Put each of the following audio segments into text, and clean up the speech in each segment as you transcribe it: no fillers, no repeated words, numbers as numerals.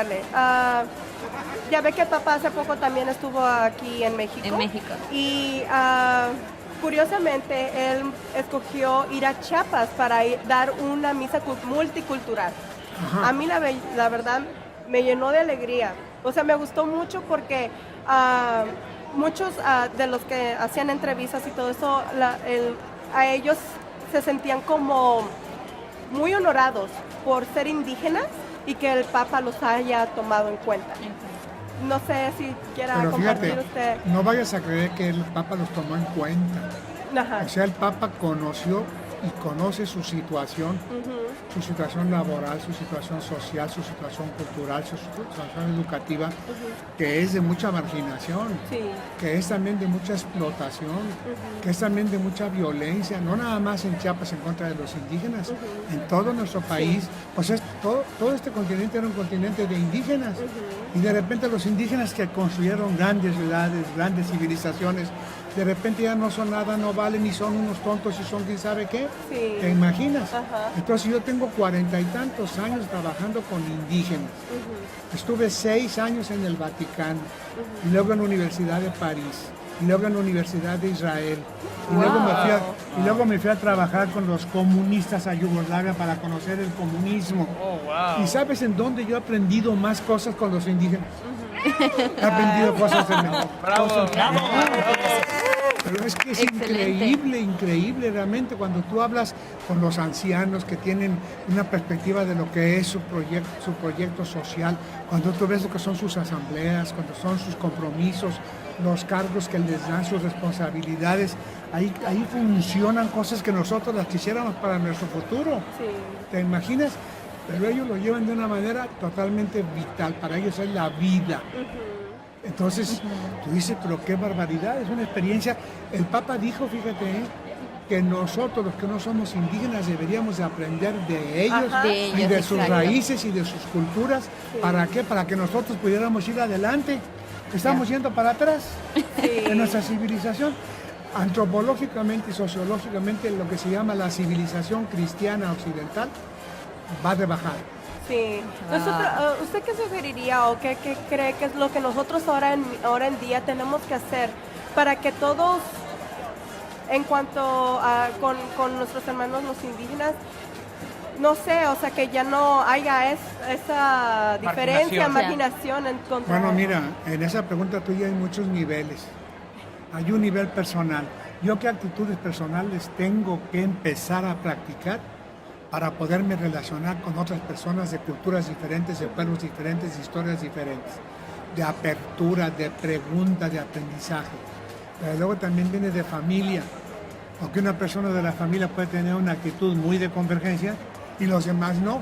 preguntarle. Ya ve que el Papa hace poco también estuvo aquí en México. En México. Y curiosamente, él escogió ir a Chiapas para dar una misa multicultural. Ajá. A mí la verdad me llenó de alegría. O sea, me gustó mucho porque muchos de los que hacían entrevistas y todo eso, a ellos se sentían como muy honorados por ser indígenas y que el Papa los haya tomado en cuenta. No sé si quiera Pero compartir fíjate, usted. no vayas a creer que el Papa los tomó en cuenta. Ajá. O sea, el Papa conoció y conoce su situación laboral, su situación social, su situación cultural, su situación educativa, que es de mucha marginación, Sí. que es también de mucha explotación, que es también de mucha violencia, no nada más en Chiapas en contra de los indígenas, en todo nuestro país. Pues todo este continente era un continente de indígenas, y de repente los indígenas que construyeron grandes ciudades, grandes civilizaciones, de repente ya no son nada, no valen, y son unos tontos y son quién sabe qué. Sí. ¿Te imaginas? Ajá. Entonces yo tengo 40 y tantos años trabajando con indígenas. Estuve 6 años en el Vaticano, y luego en la Universidad de París, y luego en la Universidad de Israel. Y luego me fui a trabajar con los comunistas a Yugoslavia para conocer el comunismo. ¿Y sabes en dónde yo he aprendido más cosas con los indígenas? He aprendido cosas en el... Pero es que es increíble realmente cuando tú hablas con los ancianos que tienen una perspectiva de lo que es su proyecto social, cuando tú ves lo que son sus asambleas, cuando son sus compromisos, los cargos que les dan, sus responsabilidades, ahí funcionan cosas que nosotros las quisiéramos para nuestro futuro. Sí. ¿Te imaginas? Pero ellos lo llevan de una manera totalmente vital, para ellos es la vida. Entonces, tú dices, pero qué barbaridad, es una experiencia. El Papa dijo, fíjate, que nosotros, los que no somos indígenas, deberíamos de aprender de ellos, y de sus raíces y de sus culturas. Sí. ¿Para qué? Para que nosotros pudiéramos ir adelante. Estamos yendo para atrás en nuestra civilización. Antropológicamente y sociológicamente, lo que se llama la civilización cristiana occidental va de bajar. Sí. ¿Usted qué sugeriría o qué cree que es lo que nosotros ahora en día tenemos que hacer para que todos, en cuanto a con nuestros hermanos los indígenas, no sé, o sea, que ya no haya esa diferencia, marginación en contra? Bueno, mira, en esa pregunta tuya hay muchos niveles. Hay un nivel personal. ¿Yo qué actitudes personales tengo que empezar a practicar para poderme relacionar con otras personas de culturas diferentes, de pueblos diferentes, de historias diferentes, de apertura, de pregunta, de aprendizaje? Pero luego también viene de familia, porque una persona de la familia puede tener una actitud muy de convergencia y los demás no.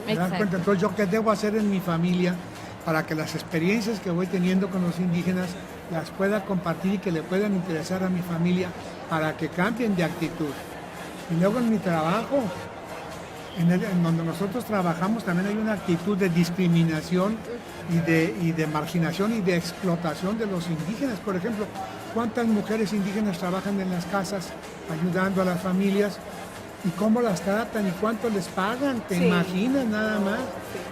¿Te das cuenta? Entonces, ¿yo qué debo hacer en mi familia para que las experiencias que voy teniendo con los indígenas las pueda compartir y que le puedan interesar a mi familia para que cambien de actitud? Y luego en mi trabajo, en donde nosotros trabajamos, también hay una actitud de discriminación y de marginación y de explotación de los indígenas. Por ejemplo, ¿cuántas mujeres indígenas trabajan en las casas ayudando a las familias? ¿Y cómo las tratan? ¿Y cuánto les pagan? ¿Te imaginas nada más?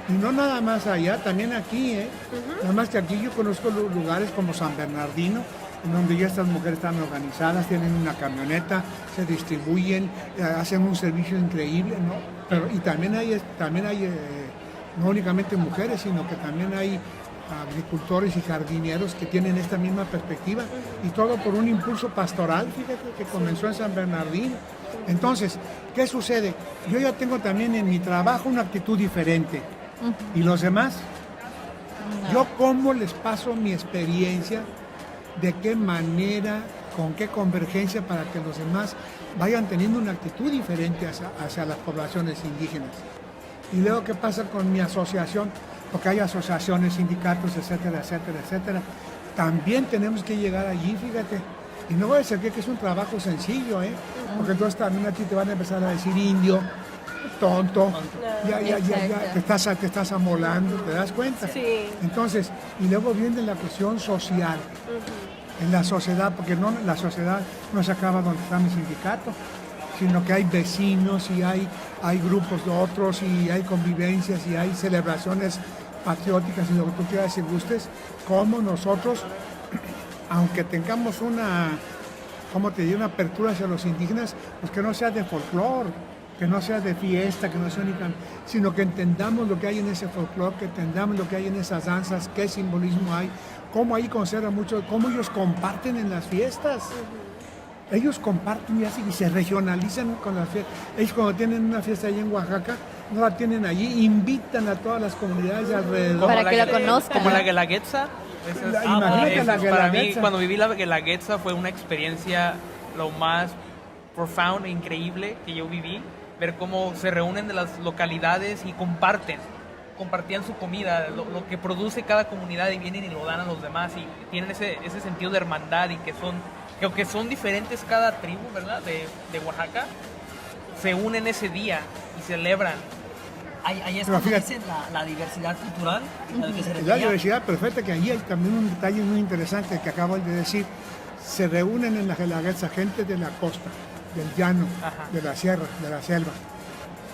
Y no nada más allá, también aquí, Nada más que aquí yo conozco lugares como San Bernardino, en donde ya estas mujeres están organizadas, tienen una camioneta, se distribuyen, hacen un servicio increíble, ¿no? Pero, y también hay no únicamente mujeres, sino que también hay agricultores y jardineros que tienen esta misma perspectiva, y todo por un impulso pastoral, fíjate, que comenzó en San Bernardino. Entonces, ¿qué sucede? Yo ya tengo también en mi trabajo una actitud diferente. ¿Y los demás? No. Yo cómo les paso mi experiencia, de qué manera, con qué convergencia para que los demás vayan teniendo una actitud diferente hacia las poblaciones indígenas. Y luego, ¿qué pasa con mi asociación? Porque hay asociaciones, sindicatos, etcétera, etcétera, etcétera. También tenemos que llegar allí, fíjate. Y no voy a decir que es un trabajo sencillo, porque entonces también a ti te van a empezar a decir indio, tonto, ya, te estás amolando, ¿te das cuenta? Sí. Entonces, y luego viene la cuestión social, en la sociedad, porque no, la sociedad no se acaba donde está mi sindicato, sino que hay vecinos y hay grupos de otros y hay convivencias y hay celebraciones patrióticas y lo que tú quieras y gustes, como nosotros, aunque tengamos una apertura hacia los indígenas, pues que no sea de folclore, que no sea de fiesta, que no sea única, sino que entendamos lo que hay en ese folclore, que entendamos lo que hay en esas danzas, qué simbolismo hay, cómo ahí conserva mucho, cómo ellos comparten en las fiestas. Ellos comparten y se regionalizan con las fiestas. Ellos cuando tienen una fiesta allí en Oaxaca, no la tienen allí, invitan a todas las comunidades de alrededor. Para que la conozcan. Como la Guelaguetza. Imagínate la Para mí, Guelaguetza. cuando viví la Guelaguetza fue una experiencia lo más profound e increíble que yo viví. Ver cómo se reúnen de las localidades y compartían su comida, lo que produce cada comunidad, y vienen y lo dan a los demás y tienen ese sentido de hermandad, y que aunque son diferentes cada tribu, ¿verdad? De Oaxaca, se unen ese día y celebran. Ahí es Pero cuando fíjate. dicen la diversidad cultural a la que se La refería. diversidad perfecta, que ahí hay también un detalle muy interesante que acabo de decir. Se reúnen en la Guelaguetza gente de la costa, del llano, Ajá. de la sierra, de la selva.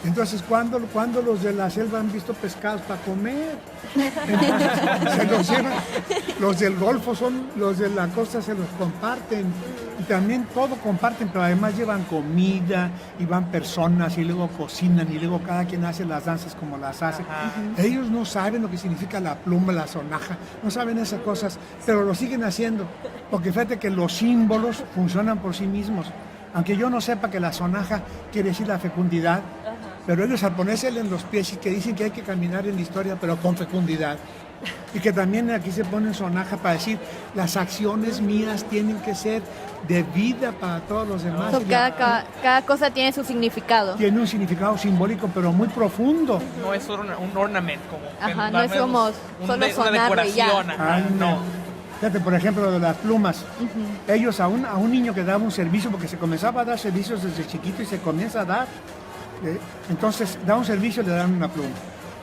Entonces, ¿cuándo los de la selva han visto pescados para comer? Entonces, se los llevan. Los del Golfo los de la costa se los comparten. Y también todo comparten, pero además llevan comida, y van personas, y luego cocinan, y luego cada quien hace las danzas como las hace. Ajá. Ellos no saben lo que significa la pluma, la sonaja, no saben esas cosas, pero lo siguen haciendo. Porque fíjate que los símbolos funcionan por sí mismos. Aunque yo no sepa que la sonaja quiere decir la fecundidad, pero ellos al ponérsele en los pies y que dicen que hay que caminar en la historia, pero con fecundidad. Y que también aquí se pone sonaja para decir, las acciones mías tienen que ser de vida para todos los demás. So, cada cosa tiene su significado. Tiene un significado simbólico, pero muy profundo. No es solo un ornament, como Ajá, que no es darme como solo una sonarlo y ya. decoración. Ajá, Ay, no. Fíjate, por ejemplo, lo de las plumas. Ellos a un niño que daba un servicio, porque se comenzaba a dar servicios desde chiquito y se comienza a dar. Entonces, da un servicio y le dan una pluma.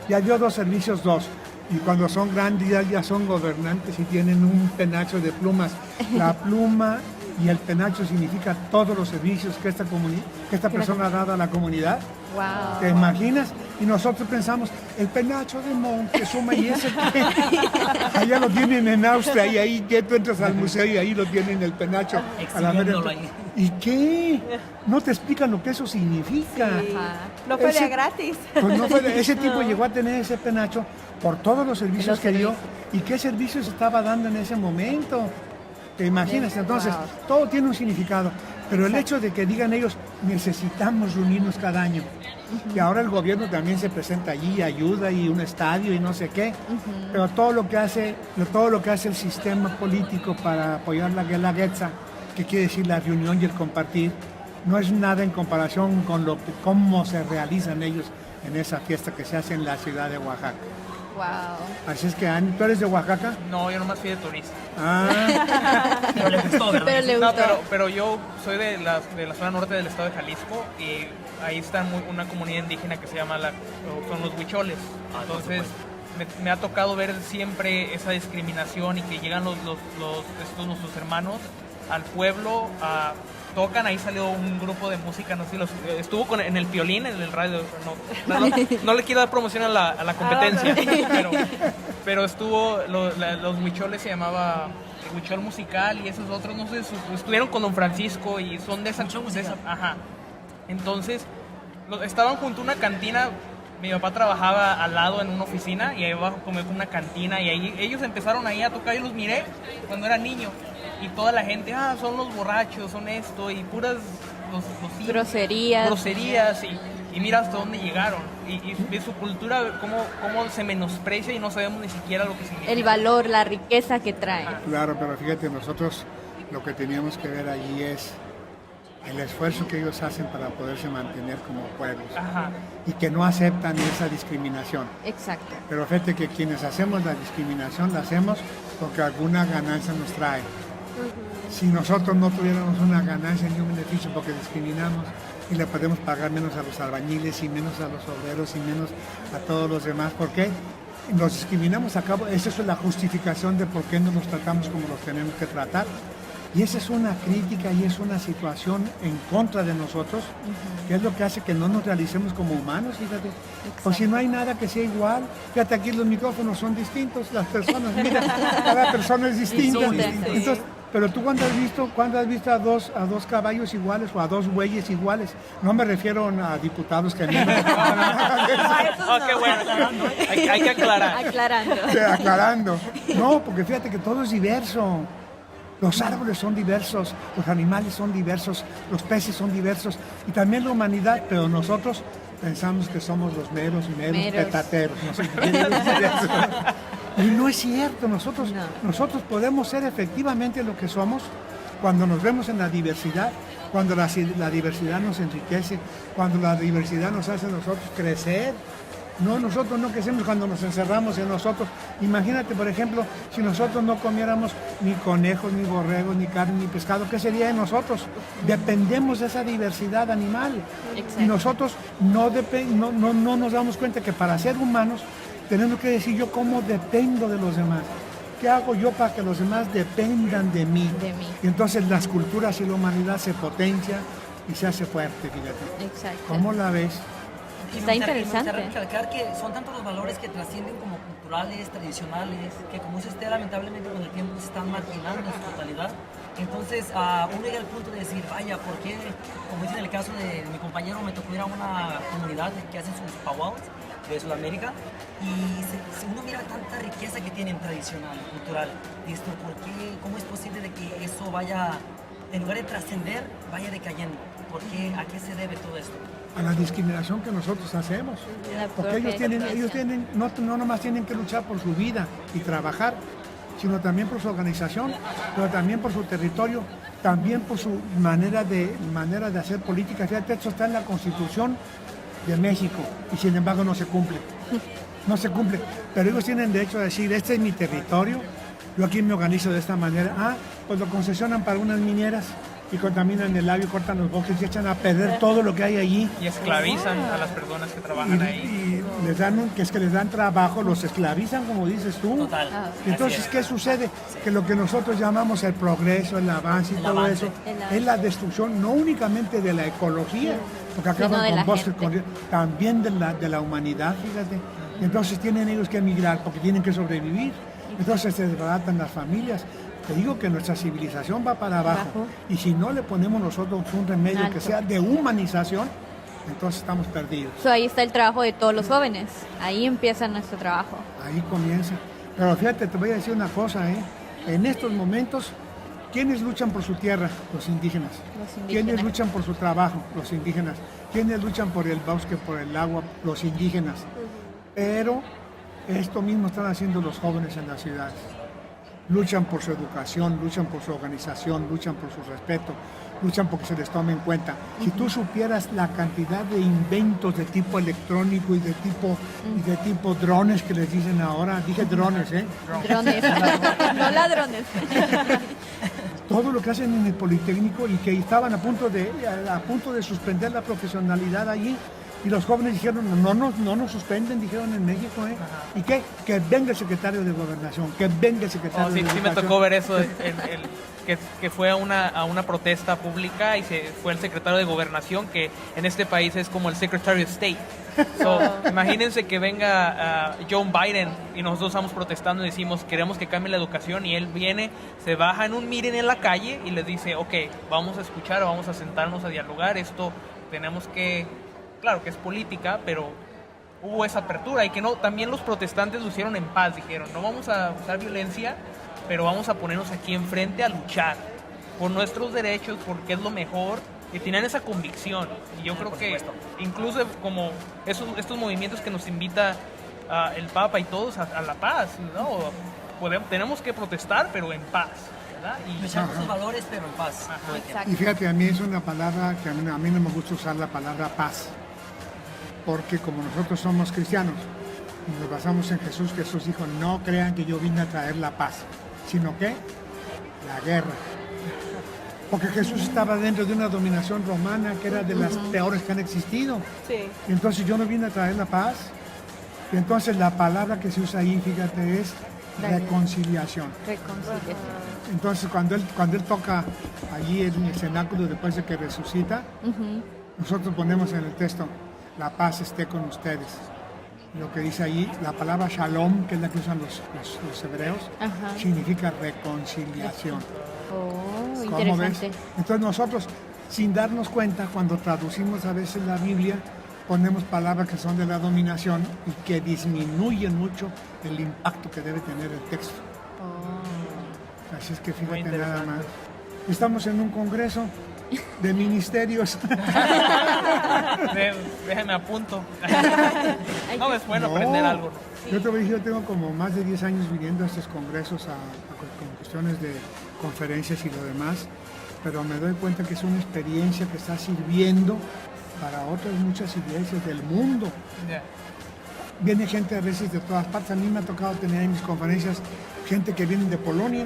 Ya dio 2 servicios, 2. Y cuando son grandes ya son gobernantes y tienen un penacho de plumas. La pluma y el penacho significa todos los servicios que esta persona ha dado a la comunidad. Wow. ¿Te imaginas? Y nosotros pensamos, el penacho de Montezuma, y ese que allá lo tienen en Austria, y ahí que tú entras al museo y ahí lo tienen el penacho. a la Exhibiéndolo vera. ahí. ¿Y qué? No te explican lo que eso significa. Ajá. No fue de Ese- a gratis. Pues no fue ese tipo llegó a tener ese penacho por todos los servicios Los que dio. servicios. ¿Y qué servicios estaba dando en ese momento? ¿Te imaginas? Entonces, Wow. todo tiene un significado. Pero el hecho de que digan ellos, necesitamos reunirnos cada año. Y ahora el gobierno también se presenta allí, ayuda, y un estadio y no sé qué. Pero todo lo que hace el sistema político para apoyar la Guelaguetza, que quiere decir la reunión y el compartir, no es nada en comparación con cómo se realizan ellos en esa fiesta que se hace en la ciudad de Oaxaca. Wow. Así es que, Ani, ¿tú eres de Oaxaca? No, yo nomás fui de turista. Ah, Pero le gustó, ¿verdad? Pero le No, gustó. pero yo soy de la zona norte del estado de Jalisco, y ahí está una comunidad indígena que se llama son los huicholes. Ah, por Entonces me ha tocado ver siempre esa discriminación, y que llegan nuestros hermanos al pueblo, tocan. Ahí salió un grupo de música, no sé, estuvo en el Piolín, en el radio. No le quiero dar promoción a la competencia, pero estuvo, los huicholes, se llamaba el huichol musical, y esos otros, no sé, estuvieron con Don Francisco, y son de esa... Huichol musical. Ajá. Entonces, estaban junto a una cantina. Mi papá trabajaba al lado en una oficina, y ahí abajo como una cantina, y ahí ellos empezaron ahí a tocar. Yo los miré cuando era niño, y toda la gente, son los borrachos, son esto, y puras Groserías. y mira hasta dónde llegaron, y de su cultura, cómo se menosprecia, y no sabemos ni siquiera lo que significa. El valor, la riqueza que trae. claro, pero fíjate, nosotros lo que teníamos que ver allí es el esfuerzo que ellos hacen para poderse mantener como pueblos, Ajá. y que no aceptan esa discriminación. Exacto. Pero fíjate que quienes hacemos la discriminación la hacemos porque alguna ganancia nos trae. Si nosotros no tuviéramos una ganancia ni un beneficio porque discriminamos, y le podemos pagar menos a los albañiles, y menos a los obreros, y menos a todos los demás, ¿por qué? Los discriminamos a cabo. Esa es la justificación de por qué no los tratamos como los tenemos que tratar. Y esa es una crítica y es una situación en contra de nosotros, que es lo que hace que no nos realicemos como humanos, fíjate. Pues si no hay nada que sea igual, fíjate, aquí los micrófonos son distintos, las personas, mira, cada persona es distinta. Entonces, pero tú cuando has visto a dos caballos iguales o a dos bueyes iguales, no me refiero a diputados que a mí no. Qué bueno. Hay que aclarar. Aclarando. Aclarando. No, porque fíjate que todo es diverso. Los árboles son diversos, los animales son diversos, los peces son diversos y también la humanidad, pero nosotros pensamos que somos los meros petateros. No sé qué quiere decir eso. Y no es cierto, nosotros podemos ser efectivamente lo que somos cuando nos vemos en la diversidad, cuando la diversidad nos enriquece, cuando la diversidad nos hace a nosotros crecer. No, nosotros no crecemos cuando nos encerramos en nosotros. Imagínate, por ejemplo, si nosotros no comiéramos ni conejos, ni borregos, ni carne, ni pescado, ¿qué sería de nosotros? Dependemos de esa diversidad animal. Exacto. Y nosotros no nos damos cuenta que para ser humanos tenemos que decir yo cómo dependo de los demás. ¿Qué hago yo para que los demás dependan de mí? Y entonces las culturas y la humanidad se potencia y se hace fuerte, fíjate. Exacto. ¿Cómo la ves? Está interesante. Me gustaría recalcar que son tantos los valores que trascienden como culturales, tradicionales, que como dice usted, lamentablemente con el tiempo se están marginando en su totalidad. Entonces, uno llega al punto de decir, vaya, ¿por qué? Como dice en el caso de mi compañero, me tocó ir a una comunidad que hace sus powwows de Sudamérica y uno mira tanta riqueza que tienen tradicional, cultural. Y esto, ¿por qué? ¿Cómo es posible de que eso vaya, en lugar de trascender, vaya decayendo? ¿Por qué? ¿A qué se debe todo esto? A la discriminación que nosotros hacemos. Porque ellos tienen, no nomás tienen que luchar por su vida y trabajar, sino también por su organización, pero también por su territorio, también por su manera de hacer política. Fíjate, esto está en la Constitución de México y sin embargo no se cumple. No se cumple. Pero ellos tienen derecho a decir, este es mi territorio, yo aquí me organizo de esta manera. Pues lo concesionan para unas mineras y contaminan el labio, cortan los bosques y echan a perder todo lo que hay allí. Y esclavizan a las personas que trabajan ahí. Y les dan trabajo, los esclavizan, como dices tú. Total. Entonces, ¿qué sucede? Que lo que nosotros llamamos el progreso, el avance y todo eso, es la destrucción no únicamente de la ecología, porque acaban con bosques, también de la humanidad, fíjate. Entonces tienen ellos que emigrar porque tienen que sobrevivir. Entonces se desbaratan las familias. Te digo que nuestra civilización va para abajo y si no le ponemos nosotros un remedio que sea de humanización, entonces estamos perdidos. Ahí está el trabajo de todos los jóvenes, ahí empieza nuestro trabajo. Ahí comienza. Pero fíjate, te voy a decir una cosa, en estos momentos, ¿quiénes luchan por su tierra? Los indígenas. ¿Quiénes luchan por su trabajo? Los indígenas. ¿Quiénes luchan por el bosque, por el agua? Los indígenas. Pero esto mismo están haciendo los jóvenes en las ciudades. Luchan por su educación, luchan por su organización, luchan por su respeto, luchan porque se les tome en cuenta. Si tú supieras la cantidad de inventos de tipo electrónico y de tipo drones que les dicen ahora, dije drones, Drones, no ladrones. Todo lo que hacen en el Politécnico y que estaban a punto de suspender la profesionalidad allí. Y los jóvenes dijeron, no nos suspenden, dijeron en México, ¿Y qué? Que venga el secretario de Gobernación, que venga el secretario de Educación. Sí me tocó ver eso, que fue a una protesta pública y fue el secretario de Gobernación, que en este país es como el Secretary of State. Imagínense que venga Joe Biden y nosotros estamos protestando y decimos, queremos que cambie la educación, y él viene, se baja en un meeting en la calle y les dice, ok, vamos a escuchar, vamos a sentarnos a dialogar, esto tenemos que... Claro que es política, pero hubo esa apertura y que no, también los protestantes lo hicieron en paz, dijeron, no vamos a usar violencia, pero vamos a ponernos aquí enfrente a luchar por nuestros derechos, porque es lo mejor, y tenían esa convicción. Y yo creo que incluso como estos movimientos que nos invita el Papa y todos a la paz, ¿no? Tenemos que protestar, pero en paz. Y luchar por sus valores, pero en paz. Y fíjate, a mí es una palabra que a mí no me gusta usar, la palabra paz. Porque como nosotros somos cristianos y nos basamos en Jesús, Jesús dijo, no crean que yo vine a traer la paz, sino que la guerra. Porque Jesús estaba dentro de una dominación romana que era de las peores que han existido. Sí. Y entonces yo no vine a traer la paz. Y entonces la palabra que se usa ahí, fíjate, es reconciliación. Reconciliación. Entonces cuando él toca allí en el cenáculo después de que resucita, nosotros ponemos en el texto, la paz esté con ustedes. Lo que dice allí, la palabra shalom, que es la que usan los hebreos, significa reconciliación. Oh, ¿Cómo ves? interesante. Entonces nosotros, sin darnos cuenta, cuando traducimos a veces la Biblia, ponemos palabras que son de la dominación y que disminuyen mucho el impacto que debe tener el texto. Así es que fíjate nada más. Estamos en un congreso de ministerios. Déjame apunto. No, es bueno aprender algo, ¿no? Yo te voy a decir, yo tengo como más de 10 años viniendo a estos congresos con cuestiones de conferencias y lo demás, pero me doy cuenta que es una experiencia que está sirviendo para otras muchas iglesias del mundo. Ya. Viene gente a veces de todas partes. A mí me ha tocado tener en mis conferencias gente que viene de Polonia,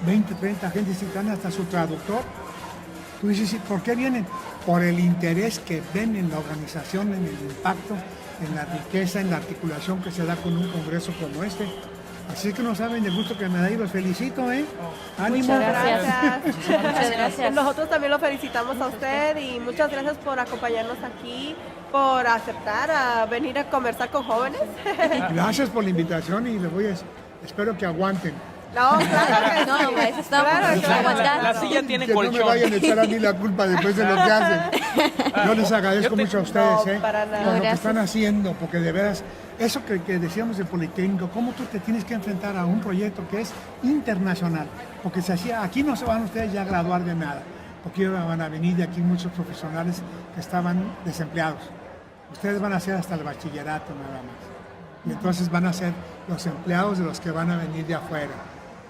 20, 30 gente, y dan hasta su traductor. Tú dices, ¿por qué vienen? Por el interés que ven en la organización, en el impacto, en la riqueza, en la articulación que se da con un congreso como este. Así que no saben el gusto que me da y los felicito, ¿eh? ¡Ánimo! Muchas gracias. Muchas gracias. Nosotros también lo felicitamos a usted y muchas gracias por acompañarnos aquí, por aceptar a venir a conversar con jóvenes. Gracias por la invitación y espero que aguanten. No, claro que No, sí. para eso estamos, Claro, para aguantar. La silla tiene Que no me colchón. vayan a echar a mí la culpa después de lo que hacen. Yo les agradezco mucho a ustedes, No, para nada. por lo que Gracias. están haciendo, porque de veras, eso que decíamos de Politécnico, cómo tú te tienes que enfrentar a un proyecto que es internacional, porque aquí no se van ustedes ya a graduar de nada, porque van a venir de aquí muchos profesionales que estaban desempleados. Ustedes van a hacer hasta el bachillerato nada más. Y entonces van a ser los empleados de los que van a venir de afuera.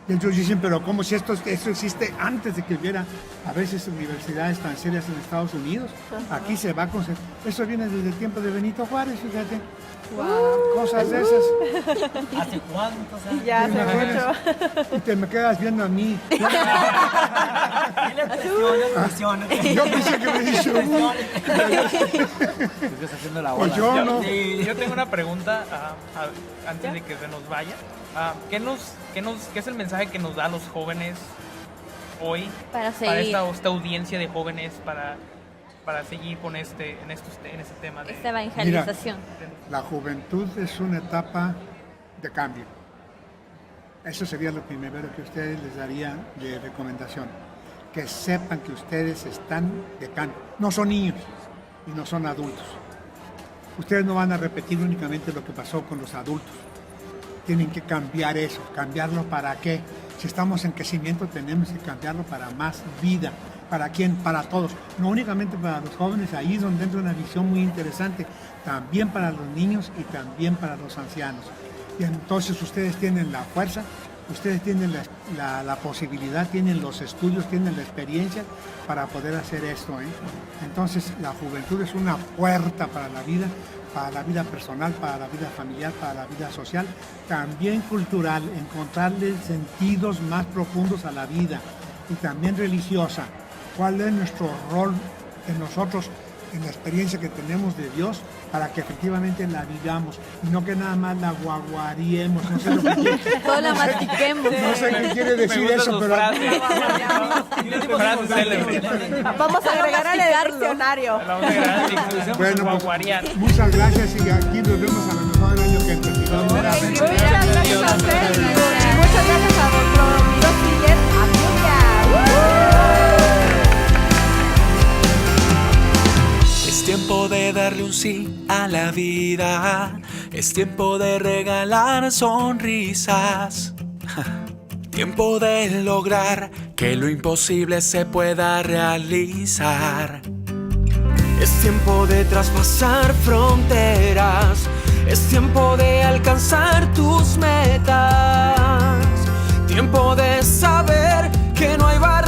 Y entonces dicen, pero ¿cómo si esto existe antes de que hubiera a veces universidades tan serias en Estados Unidos? Aquí se va a concentrar. Eso viene desde el tiempo de Benito Juárez, fíjate. Cosas de esas. ¿Hace cuántos años? Ya hace ¿Te imaginas? mucho. Y te me quedas viendo a mí. Dile presión. Yo pensé que me dice, Estás haciendo la pues ola. yo no. Yo tengo una pregunta antes de que se nos vaya. ¿Qué es el mensaje que nos da a los jóvenes hoy Para para seguir esta audiencia de jóvenes para seguir con en este tema de esta evangelización. La juventud es una etapa de cambio. Eso sería lo primero que ustedes les daría de recomendación. Que sepan que ustedes están de cambio. No son niños y no son adultos. Ustedes no van a repetir únicamente lo que pasó con los adultos. Tienen que cambiar eso. ¿Cambiarlo para qué? Si estamos en crecimiento tenemos que cambiarlo para más vida. ¿Para quién? Para todos. No únicamente para los jóvenes, ahí es donde entra una visión muy interesante. También para los niños y también para los ancianos. Y entonces ustedes tienen la fuerza, ustedes tienen la posibilidad, tienen los estudios, tienen la experiencia para poder hacer esto, ¿eh? Entonces la juventud es una puerta para la vida personal, para la vida familiar, para la vida social, también cultural, encontrarle sentidos más profundos a la vida y también religiosa. ¿Cuál es nuestro rol en nosotros, en la experiencia que tenemos de Dios, para que efectivamente la vivamos y no que nada más la guaguariemos? No sé lo que quiere, Todos la mastiquemos. no sé qué quiere decir Me gustan eso, sus pero frases célebres. Vamos a agregar al masticarlo. diccionario. La vamos a agregar en bueno, pues, guaguarear. muchas gracias y aquí nos vemos a lo mejor el año que entra. Si Dios me da. Muchas gracias a usted y muchas gracias a nuestro amigo Siller Es tiempo de darle un sí a la vida. Es tiempo de regalar sonrisas. Tiempo de lograr que lo imposible se pueda realizar. Es tiempo de traspasar fronteras. Es tiempo de alcanzar tus metas. Tiempo de saber que no hay barreras